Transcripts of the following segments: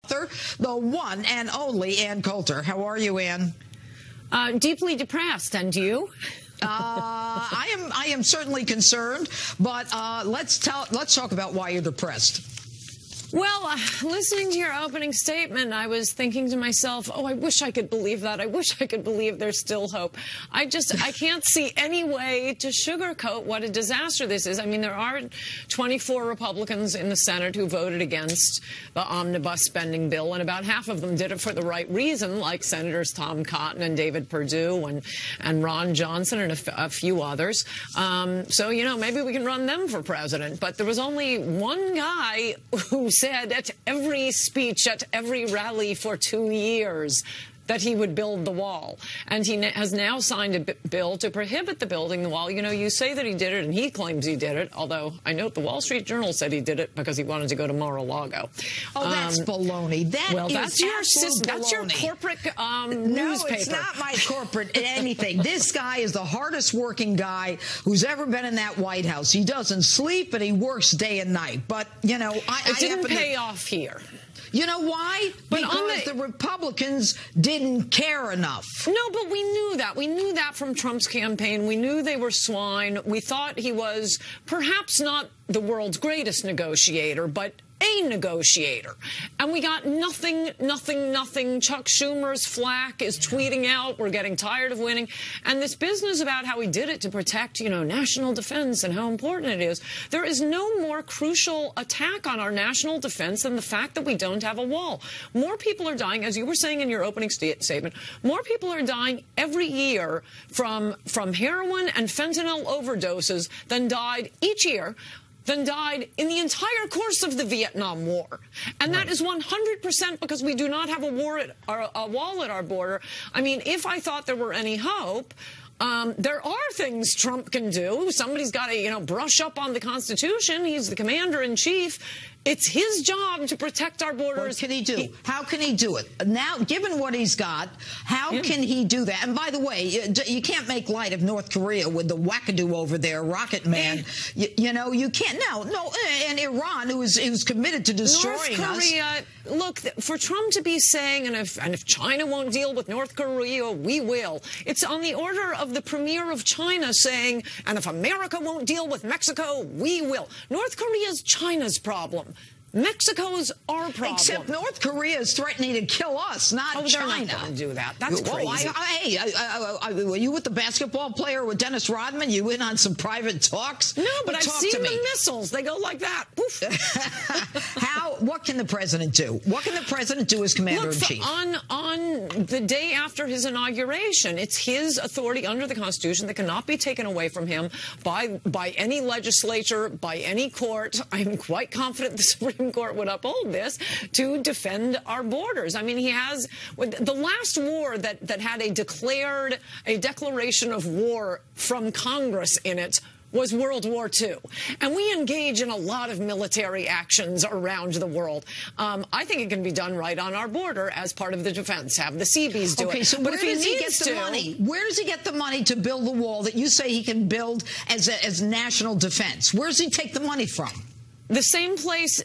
The one and only Ann Coulter. How are you, Ann? Deeply depressed, and you? I am certainly concerned, but let's talk about why you're depressed. Well, listening to your opening statement, I was thinking to myself, oh, I wish I could believe that. I wish I could believe there's still hope. I can't see any way to sugarcoat what a disaster this is. I mean, there are 24 Republicans in the Senate who voted against the Omnibus spending bill, and about half of them did it for the right reason, like Senators Tom Cotton and David Perdue and Ron Johnson and a few others. So, you know, maybe we can run them for president. But there was only one guy who said at every speech, at every rally for 2 years, that he would build the wall. And he has now signed a bill to prohibit the building the wall. You know, you say that he did it, and he claims he did it, although I note the Wall Street Journal said he did it because he wanted to go to Mar-a-Lago. Oh, that's baloney. That's your corporate newspaper. No, it's not my corporate anything. This guy is the hardest working guy who's ever been in that White House. He doesn't sleep, and he works day and night. But, you know, it didn't pay off here. You know why? Because the Republicans didn't care enough. No, but we knew that. We knew that from Trump's campaign. We knew they were swine. We thought he was perhaps not the world's greatest negotiator, but a negotiator. And we got nothing, nothing, nothing. Chuck Schumer's flack is tweeting out, we're getting tired of winning. And this business about how he did it to protect, you know, national defense and how important it is. There is no more crucial attack on our national defense than the fact that we don't have a wall. More people are dying, as you were saying in your opening statement, more people are dying every year from heroin and fentanyl overdoses than died each year than died in the entire course of the Vietnam War. And that is 100% because we do not have a wall at our border. I mean, if I thought there were any hope, there are things Trump can do. Somebody's got to, you know, brush up on the Constitution. He's the commander-in-chief. It's his job to protect our borders. What can he do? How can he do it? Now, given what he's got, how can he do that? And by the way, you can't make light of North Korea with the wackadoo over there, Rocket Man. You know, you can't. No, and Iran, who's committed to destroying North Korea, look, for Trump to be saying, and if China won't deal with North Korea, we will. It's on the order of the premier of China saying, and if America won't deal with Mexico, we will. North Korea is China's problem. Mexico's our problem. Except North Korea is threatening to kill us, not China. They're not going to do that. That's crazy. Were you with the basketball player with Dennis Rodman? You in on some private talks? No, but I've seen the missiles. They go like that. What can the president do? What can the president do as commander-in-chief? On the day after his inauguration, it's his authority under the Constitution that cannot be taken away from him by any legislature, by any court. I'm quite confident the Supreme Court would uphold this to defend our borders. I mean, he has the last war that had a declaration of war from Congress in it was World War II. And we engage in a lot of military actions around the world. I think it can be done right on our border as part of the defense. Have the Seabees do it. Okay, so where does he get the money? Where does he get the money to build the wall that you say he can build as national defense? Where does he take the money from? The same place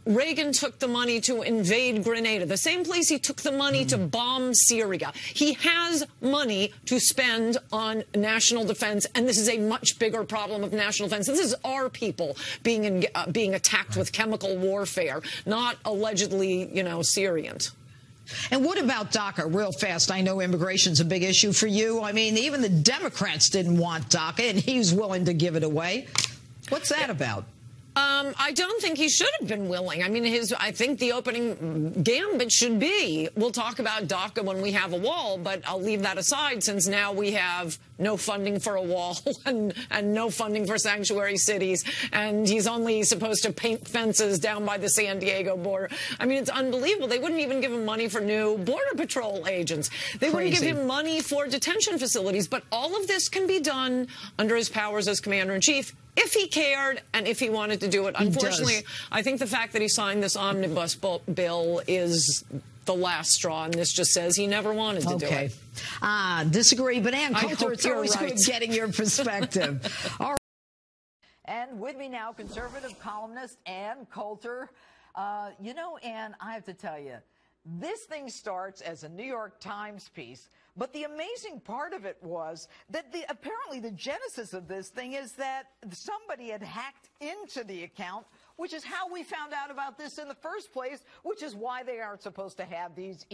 Reagan took the money to invade Grenada, the same place he took the money to bomb Syria. He has money to spend on national defense, and this is a much bigger problem of national defense. This is our people being attacked with chemical warfare, not allegedly, you know, Syrians. And what about DACA, real fast? I know immigration's a big issue for you. I mean, even the Democrats didn't want DACA, and he's willing to give it away. What's that about? I don't think he should have been willing. I mean, I think the opening gambit should be, we'll talk about DACA when we have a wall, but I'll leave that aside since now we have no funding for a wall and no funding for sanctuary cities, and he's only supposed to paint fences down by the San Diego border. I mean, it's unbelievable. They wouldn't even give him money for new Border Patrol agents. They wouldn't give him money for detention facilities, but all of this can be done under his powers as commander-in-chief if he cared and if he wanted to do it. Unfortunately, I think the fact that he signed this omnibus bill is the last straw, and this just says he never wanted to do it. Disagree, but Ann Coulter, it's always good getting your perspective. All right. And with me now, conservative columnist Ann Coulter. You know, Ann, I have to tell you, this thing starts as a New York Times piece, but the amazing part of it was that apparently the genesis of this thing is that somebody had hacked into the account, which is how we found out about this in the first place, which is why they aren't supposed to have these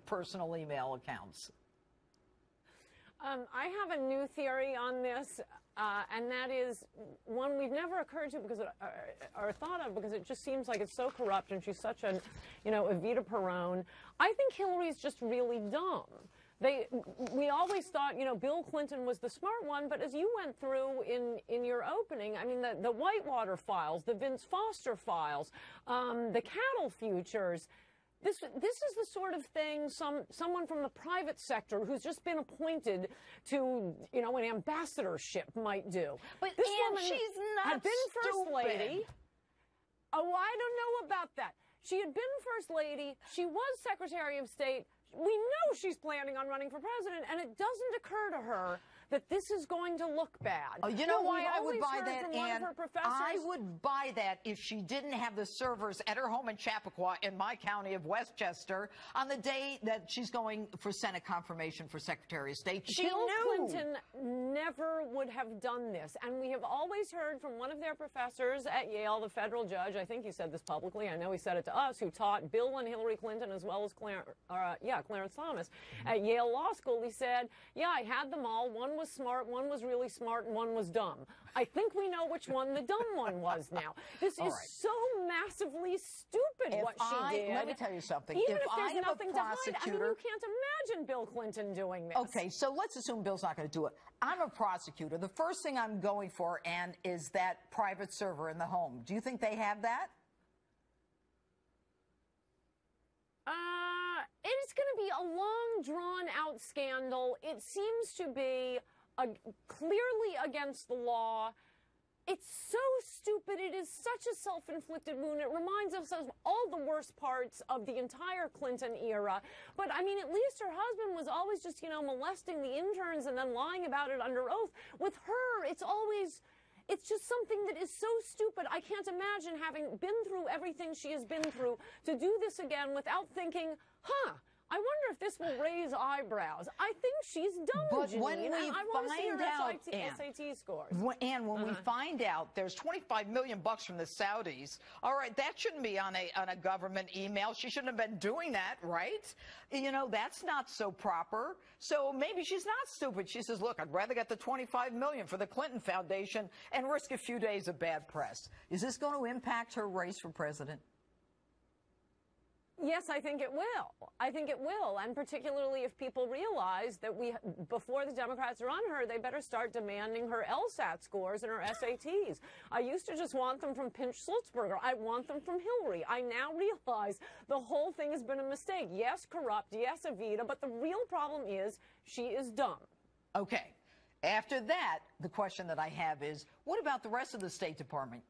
personal email accounts. I have a new theory on this, and that is one we've never occurred to because or thought of because it just seems like it's so corrupt and she's such an, Evita Peron. I think Hillary's just really dumb. We always thought, Bill Clinton was the smart one, but as you went through in your opening, I mean, the Whitewater files, the Vince Foster files, the cattle futures. This is the sort of thing someone from the private sector who's just been appointed to, an ambassadorship might do. But this Ann, woman she's not had been stupid. First Lady. Oh, I don't know about that. She had been First Lady. She was Secretary of State. We know she's planning on running for president, and it doesn't occur to her that this is going to look bad. Oh, you know why I would buy that, Ann? I would buy that if she didn't have the servers at her home in Chappaqua in my county of Westchester on the day that she's going for Senate confirmation for Secretary of State. She Bill knew. Clinton never would have done this. And we have always heard from one of their professors at Yale, the federal judge, I think he said this publicly, I know he said it to us, who taught Bill and Hillary Clinton as well as Clarence Thomas at Yale Law School. He said, yeah, I had them all. One was smart, one was really smart, and one was dumb. I think we know which one the dumb one was now. This is so massively stupid what she did. Let me tell you something. Even if I there's am nothing a to hide, I mean, prosecutor, you can't imagine Bill Clinton doing this. Okay, so let's assume Bill's not going to do it. I'm a prosecutor. The first thing I'm going for, Ann, is that private server in the home. Do you think they have that? It's going to be a long, drawn-out scandal. It seems to be clearly against the law. It's so stupid. It is such a self-inflicted wound. It reminds us of all the worst parts of the entire Clinton era. But, I mean, at least her husband was always just, molesting the interns and then lying about it under oath. With her, it's just something that is so stupid. I can't imagine having been through everything she has been through to do this again without thinking, I wonder if this will raise eyebrows. I think she's dumb, but Janine, when we I want to see her out, SAT scores. When we find out there's $25 million from the Saudis, all right, that shouldn't be on a government email. She shouldn't have been doing that, right? That's not so proper. So maybe she's not stupid. She says, look, I'd rather get the $25 million for the Clinton Foundation and risk a few days of bad press. Is this going to impact her race for president? Yes, I think it will. I think it will. And particularly if people realize that before the Democrats run her, they better start demanding her LSAT scores and her SATs. I used to just want them from Pinch-Sulzberger. I want them from Hillary. I now realize the whole thing has been a mistake. Yes, corrupt. Yes, Evita. But the real problem is she is dumb. Okay. After that, the question that I have is, what about the rest of the State Department?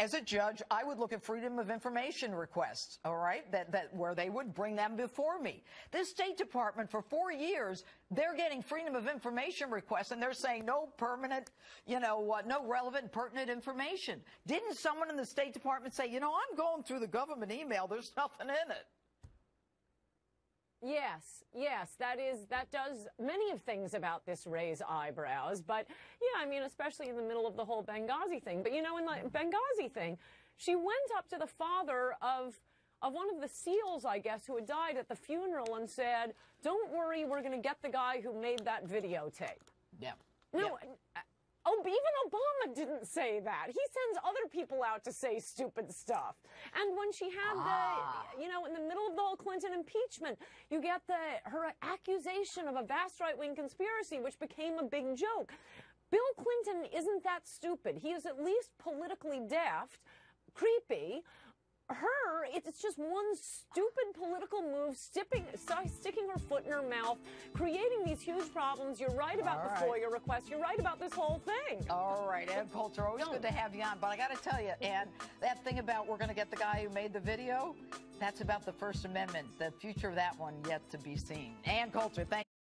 As a judge, I would look at Freedom of Information requests, all right, that where they would bring them before me. This State Department, for 4 years, they're getting Freedom of Information requests, and they're saying no permanent, no relevant, pertinent information. Didn't someone in the State Department say, I'm going through the government email, there's nothing in it? Yes, that does many of things about this raise eyebrows. But, yeah, I mean, especially in the middle of the whole Benghazi thing. But, in the Benghazi thing, she went up to the father of one of the SEALs, I guess, who had died at the funeral and said, don't worry, we're going to get the guy who made that videotape. Yeah. No. Yeah. Even Obama didn't say that. He sends other people out to say stupid stuff. And when she had in the middle of the whole Clinton impeachment, you get her accusation of a vast right-wing conspiracy, which became a big joke. Bill Clinton isn't that stupid. He is at least politically deft, creepy. It's just one stupid political move, sticking her foot in her mouth, creating these huge problems. You're right about the FOIA request. You're right about this whole thing. All right, Ann Coulter, always good to have you on. But I got to tell you, Ann, that thing about we're going to get the guy who made the video, that's about the First Amendment. The future of that one yet to be seen. Ann Coulter, thank you.